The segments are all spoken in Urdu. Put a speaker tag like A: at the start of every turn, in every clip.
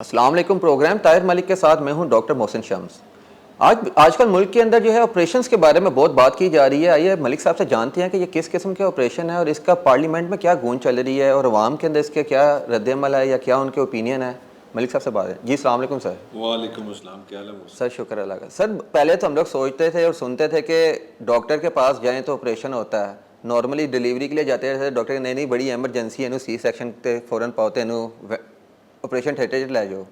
A: السلام علیکم. پروگرام طاہر ملک کے ساتھ میں ہوں ڈاکٹر محسن شمس. آج کل ملک کے اندر جو ہے آپریشنز کے بارے میں بہت بات کی جا رہی ہے. آئیے ملک صاحب سے جانتے ہیں کہ یہ کس قسم کے آپریشن ہے اور اس کا پارلیمنٹ میں کیا گونج چل رہی ہے اور عوام کے اندر اس کے کیا رد عمل ہے یا کیا ان کے اوپینین ہے. ملک صاحب سے بات ہے. جی السلام علیکم سر.
B: وعلیکم السلام. کیا حال ہے
A: سر؟ شکر اللہ کا. سر پہلے تو ہم لوگ سوچتے تھے اور سنتے تھے کہ ڈاکٹر کے پاس جائیں تو آپریشن ہوتا ہے. نارملی ڈلیوری کے لیے جاتے رہتے ڈاکٹر کہ نہیں بڑی ایمرجنسی ہے سی سیکشن تے فوراً پاؤتے آپریشن تھیٹر لے جاؤ.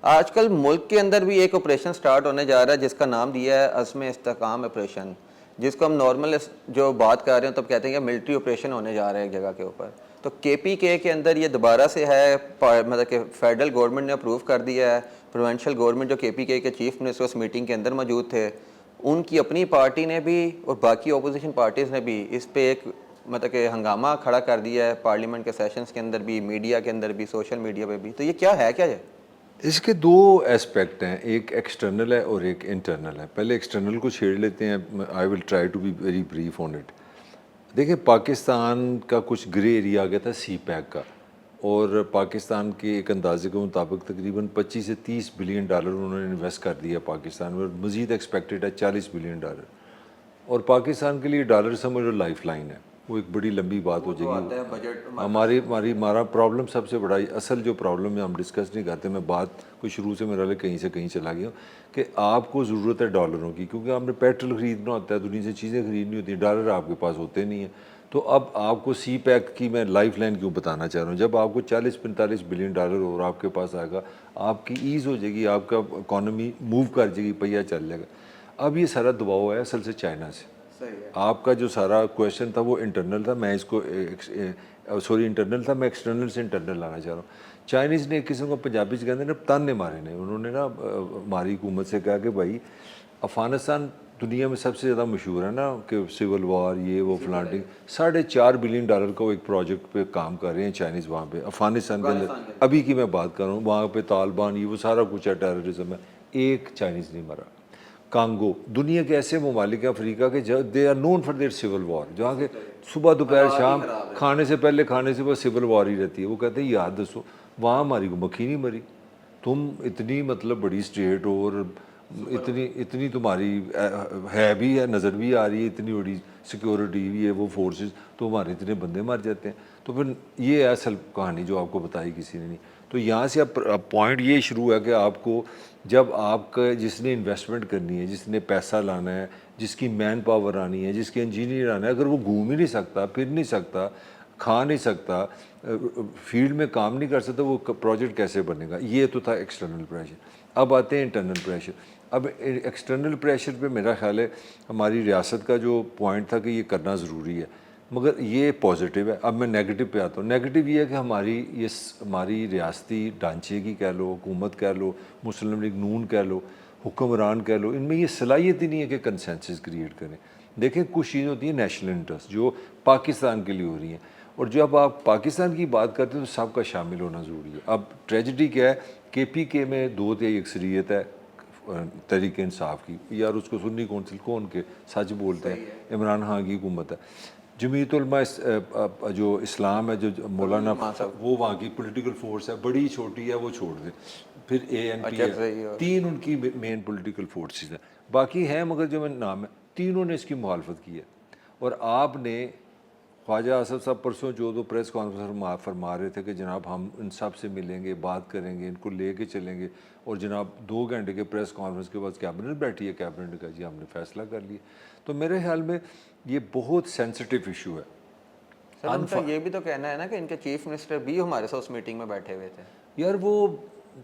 A: آج کل ملک کے اندر بھی ایک آپریشن سٹارٹ ہونے جا رہا ہے جس کا نام دیا ہے عزم استحکام آپریشن, جس کو ہم نارمل جو بات کر رہے ہیں تب کہتے ہیں کہ ملٹری آپریشن ہونے جا رہا ہے ایک جگہ کے اوپر. تو کے پی کے اندر یہ دوبارہ سے ہے, مطلب کہ فیڈرل گورنمنٹ نے اپروو کر دیا ہے. پروونشل گورنمنٹ جو کے پی کے چیف منسٹر اس میٹنگ کے اندر موجود تھے, ان کی اپنی پارٹی نے بھی اور باقی اپوزیشن پارٹیز نے بھی اس پہ ایک مطلب کہ ہنگامہ کھڑا کر دیا ہے پارلیمنٹ کے سیشنز کے اندر بھی, میڈیا کے اندر بھی, سوشل میڈیا پہ بھی. تو یہ کیا ہے کیا ہے؟
B: اس کے دو اسپیکٹ ہیں, ایک ایکسٹرنل ہے اور ایک انٹرنل ہے. پہلے ایکسٹرنل کو چھیڑ لیتے ہیں. I will try to be very brief on it. دیکھیں پاکستان کا کچھ گرے ایریا آ گیا تھا سی پیک کا, اور پاکستان کے ایک اندازے کے مطابق تقریباً 25 سے 30 بلین ڈالر انہوں نے انویسٹ کر دیا پاکستان میں, اور مزید ایکسپیکٹڈ ہے 40 بلین ڈالر. اور پاکستان کے لیے ڈالر سمجھ لو لائف لائن ہے. وہ ایک بڑی لمبی بات ہو جائے گی. ہمارا پرابلم سب سے بڑا اصل جو پرابلم ہے ہم ڈسکس نہیں کرتے. میں بات کو شروع سے میرا کہیں سے کہیں چلا گیا کہ آپ کو ضرورت ہے ڈالروں کی, کیونکہ آپ نے پیٹرول خریدنا ہوتا ہے, دنیا سے چیزیں خریدنی ہوتی ہیں, ڈالر آپ کے پاس ہوتے نہیں ہیں. تو اب آپ کو سی پیک کی میں لائف لائن کیوں بتانا چاہ رہا ہوں. جب آپ کو 40-45 بلین ڈالر اور آپ کے پاس آئے گا, آپ کی ایز ہو جائے گی, آپ کا اکانومی موو کر جائے گی, پہیہ چل جائے گا. اب یہ سارا دباؤ ہے اصل سے چائنا سے. آپ کا جو سارا کویشچن تھا وہ انٹرنل تھا, میں اس کو انٹرنل تھا, میں ایکسٹرنل سے انٹرنل لانا چاہ رہا ہوں. چائنیز نے ایک قسم کو پنجابی سے کہتے ہیں نا تانے مارے نے. انہوں نے نا ہماری حکومت سے کہا کہ بھائی افغانستان دنیا میں سب سے زیادہ مشہور ہے نا کہ سول وار یہ وہ فلانٹنگ, 4.5 بلین ڈالر کا وہ ایک پروجیکٹ پہ کام کر رہے ہیں چائنیز وہاں پہ افغانستان کے اندر. ابھی کی میں بات کر رہا ہوں, وہاں پہ طالبان یہ وہ سارا کچھ ہے, ٹیررزم ہے. ایک چائنیز نہیں مرا. کانگو, دنیا کے ایسے ممالک ہیں افریقہ کے they are known for their civil war, جہاں کے صبح دوپہر شام کھانے سے پہلے کھانے سے بس سول وار ہی رہتی ہے. وہ کہتے ہیں یاد دسو وہاں ہماری کو مکھی نہیں مری. تم اتنی مطلب بڑی اسٹیٹ ہو اور اتنی تمہاری ہے بھی ہے, نظر بھی آ رہی ہے, اتنی بڑی سیکورٹی بھی ہے, وہ فورسز, تو ہمارے اتنے بندے مر جاتے ہیں. تو پھر یہ ہے اصل کہانی جو آپ کو بتائی کسی نے نہیں. تو یہاں سے اب پوائنٹ یہ شروع ہے کہ آپ کو جب آپ کا جس نے انویسٹمنٹ کرنی ہے, جس نے پیسہ لانا ہے, جس کی مین پاور آنی ہے, جس کے انجینئر آنا ہے, اگر وہ گھوم ہی نہیں سکتا, پھر نہیں سکتا, کھا نہیں سکتا, فیلڈ میں کام نہیں کر سکتا, وہ پروجیکٹ کیسے بنے گا. یہ تو تھا ایکسٹرنل پریشر. اب آتے ہیں انٹرنل پریشر. اب ایکسٹرنل پریشر پہ میرا خیال ہے ہماری ریاست کا جو پوائنٹ تھا کہ یہ کرنا ضروری ہے, مگر یہ پازیٹیو ہے. اب میں نیگیٹو پہ آتا ہوں. نیگیٹو یہ ہے کہ ہماری ریاستی ڈھانچے کی کہہ لو, حکومت کہہ لو, مسلم لیگ نون کہہ لو, حکمران کہہ لو, ان میں یہ صلاحیت ہی نہیں ہے کہ کنسنسس کریٹ کریں. دیکھیں کچھ چیزیں ہوتی ہیں نیشنل انٹرسٹ جو پاکستان کے لیے ہو رہی ہیں, اور جب آپ پاکستان کی بات کرتے ہیں تو سب کا شامل ہونا ضروری ہے. اب ٹریجڈی کیا ہے, کے پی کے میں 2 اکثریت ہے تحریک انصاف کی, یار اس کو سنی کونسل کون کے سچ بولتے ہیں, عمران خان کی حکومت ہے. جمعیت علماء جو اسلام ہے, جو مولانا وہ وہاں کی پولیٹیکل فورس ہے, بڑی چھوٹی ہے, وہ چھوڑ دیں. پھر اے این پی ہے, 3 ان کی مین پولیٹیکل فورسز ہیں. باقی ہیں مگر جو میں نام ہے, تینوں نے اس کی مخالفت کی ہے. اور آپ نے خواجہ آصف صاحب پرسوں جو پریس کانفرنس فرما رہے تھے کہ جناب ہم ان سب سے ملیں گے, بات کریں گے, ان کو لے کے چلیں گے, اور جناب 2 گھنٹے کے پریس کانفرنس کے بعد کیبنٹ بیٹھی ہے, کیبنٹ نے کہا جی ہم نے فیصلہ کر لیا. تو میرے خیال میں یہ بہت سینسٹیو ایشو ہے.
A: سر ان کا یہ بھی تو کہنا ہے نا کہ ان کے چیف منسٹر بھی ہمارے ساتھ اس میٹنگ میں بیٹھے ہوئے تھے.
B: یار وہ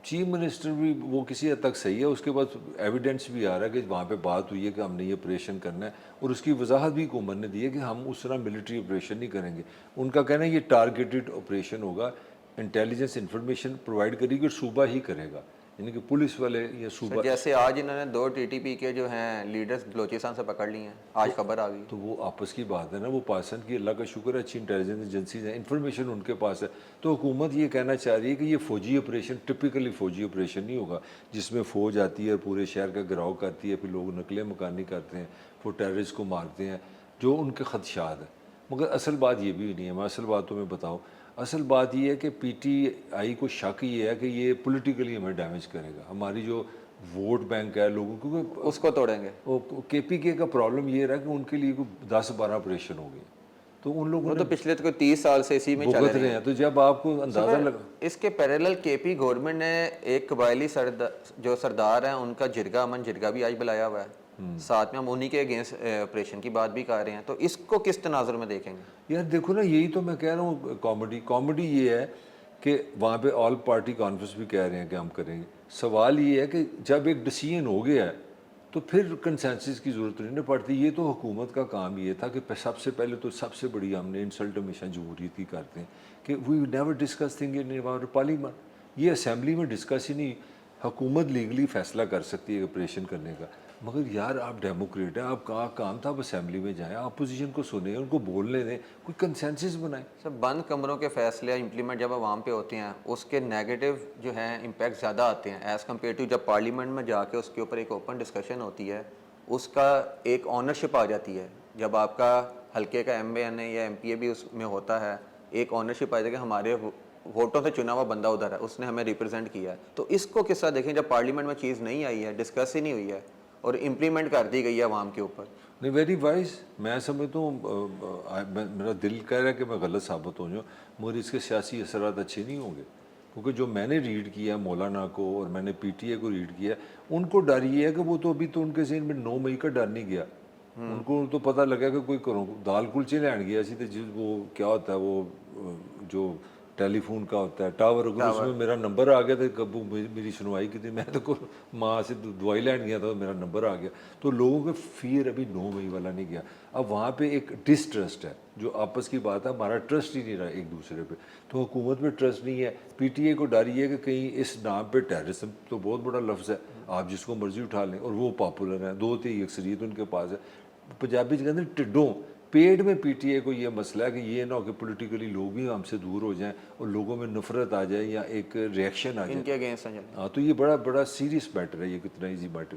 B: چیف منسٹر بھی وہ کسی حد تک صحیح ہے, اس کے بعد ایویڈنس بھی آ رہا ہے کہ وہاں پہ بات ہوئی ہے کہ ہم نے یہ آپریشن کرنا ہے, اور اس کی وضاحت بھی حکومت نے دی ہے کہ ہم اس طرح ملٹری آپریشن نہیں کریں گے. ان کا کہنا ہے یہ ٹارگیٹڈ آپریشن ہوگا, انٹیلیجنس انفارمیشن پرووائڈ کرے گی اور صوبہ ہی کرے گا, یعنی کہ پولیس والے یا صوبہ.
A: جیسے آج انہوں نے 2 ٹی ٹی پی کے جو ہیں لیڈرز بلوچستان سے پکڑ لی ہیں, آج خبر آ گئی.
B: تو وہ آپس کی بات ہے نا, وہ پاکستان کی اللہ کا شکر ہے اچھی انٹیلیجنس ایجنسیز ہیں, انفارمیشن ان کے پاس ہے. تو حکومت یہ کہنا چاہ رہی ہے کہ یہ فوجی آپریشن ٹپیکلی فوجی آپریشن نہیں ہوگا جس میں فوج آتی ہے, پورے شہر کا گھراؤ کرتی ہے, پھر لوگ نقل مکانی کرتے ہیں, وہ ٹیررسٹ کو مارتے ہیں, جو ان کے خدشات ہیں. مگر اصل بات یہ بھی نہیں ہے. میں اصل بات تو میں بتاؤں, اصل بات یہ ہے کہ پی ٹی آئی کو شک یہ ہے کہ یہ پولیٹیکلی ہمیں ڈیمیج کرے گا، ہماری جو ووٹ بینک ہے لوگوں کیونکہ
A: اس کو توڑیں گے.
B: کے پی کے کا پرابلم یہ رہا کہ ان کے لیے کوئی 10-12 آپریشن ہو گئے، تو ان لوگوں
A: وہ
B: نے
A: تو پچھلے تو 30 سال سے اسی میں چل
B: بھگت رہے ہیں. تو جب آپ کو اندازہ لگا
A: اس کے پیرالل کے پی گورنمنٹ نے ایک قبائلی جو سردار ہیں ان کا جرگہ امن جرگہ بھی آج بلایا ہوا ہے، ساتھ میں ہم انہی کے اگینسٹ آپریشن کی بات بھی کر رہے ہیں. تو اس کو کس تناظر میں دیکھیں گے؟
B: یار دیکھو نا، یہی تو میں کہہ رہا ہوں، کامیڈی یہ ہے کہ وہاں پہ آل پارٹی کانفرنس بھی کہہ رہے ہیں کہ ہم کریں گے. سوال یہ ہے کہ جب ایک ڈیسیژن ہو گیا ہے تو پھر کنسنسس کی ضرورت نہیں پڑتی. یہ تو حکومت کا کام یہ تھا کہ سب سے پہلے تو سب سے بڑی ہم نے انسلٹ ہمیشہ جمہوریت کی کرتے ہیں کہ we never discuss thing in parliament. یہ اسمبلی میں ڈسکس ہی نہیں. حکومت لیگلی فیصلہ کر سکتی ہے آپریشن کرنے کا، مگر یار آپ ڈیموکریٹ ہیں، آپ کا کام تھا آپ اسمبلی میں جائیں، اپوزیشن کو سنیں، ان کو بولنے دیں، کوئی کنسنسس بنائیں.
A: سب بند کمروں کے فیصلے امپلیمنٹ جب عوام پہ ہوتے ہیں اس کے نیگیٹو جو ہیں امپیکٹ زیادہ آتے ہیں ایز کمپیئر ٹو جب پارلیمنٹ میں جا کے اس کے اوپر ایک اوپن ڈسکشن ہوتی ہے، اس کا ایک آنرشپ آ جاتی ہے. جب آپ کا حلقے کا ایم این اے یا ایم پی اے بھی اس میں ہوتا ہے، ایک آنرشپ آ جاتی ہے کہ ہمارے ووٹوں سے چنا ہوا بندہ ادھر ہے، اس نے ہمیں ریپرزینٹ کیا ہے. تو اس کو کس طرح دیکھیں جب پارلیمنٹ میں چیز نہیں آئی ہے، ڈسکس ہی نہیں ہوئی ہے اور امپلیمنٹ کر دی گئی ہے عوام کے اوپر.
B: نہیں، ویری وائز. میں سمجھتا ہوں میرا دل کہہ رہا ہے کہ میں غلط ثابت ہو جاؤں، مگر اس کے سیاسی اثرات اچھے نہیں ہوں گے. کیونکہ جو میں نے ریڈ کیا مولانا کو اور میں نے پی ٹی اے کو ریڈ کیا، ان کو ڈر یہ ہے کہ وہ تو ابھی تو ان کے ذہن میں 9 مئی کا ڈر نہیں گیا. ان کو تو پتہ لگا کہ کوئی کرو دال کلچے لین گیا سی، تو وہ کیا ہوتا ہے وہ جو ٹیلی فون کا ہوتا ہے ٹاور، اگر اس میں میرا نمبر آ گیا تو کبو میری سنوائی کی تھی، میں تو ماں سے دوائی لین گیا تھا، میرا نمبر آ گیا. تو لوگوں کے فیئر ابھی 9 مئی والا نہیں گیا. اب وہاں پہ ایک ڈسٹرسٹ ہے، جو آپس کی بات ہے، ہمارا ٹرسٹ ہی نہیں رہا ایک دوسرے پہ. تو حکومت میں ٹرسٹ نہیں ہے. پی ٹی اے کو ڈر یہ ہے کہ کہیں اس نام پہ ٹیررزم تو بہت بڑا لفظ ہے، آپ جس کو مرضی اٹھا لیں، اور وہ پاپولر ہیں، 2-3 اکثریت ان کے پاس ہے. پنجابی کہتے ہیں ٹڈوں پیٹ میں. پی ٹی اے کو یہ مسئلہ ہے کہ یہ نہ ہو کہ پولیٹیکلی لوگ بھی ہم سے دور ہو جائیں اور لوگوں میں نفرت آ جائے یا ایک ریئیکشن آ
A: ان
B: جائے.
A: کے اگینسٹ ہیں.
B: ہاں، تو یہ بڑا سیریس میٹر ہے، یہ کتنا ایزی میٹر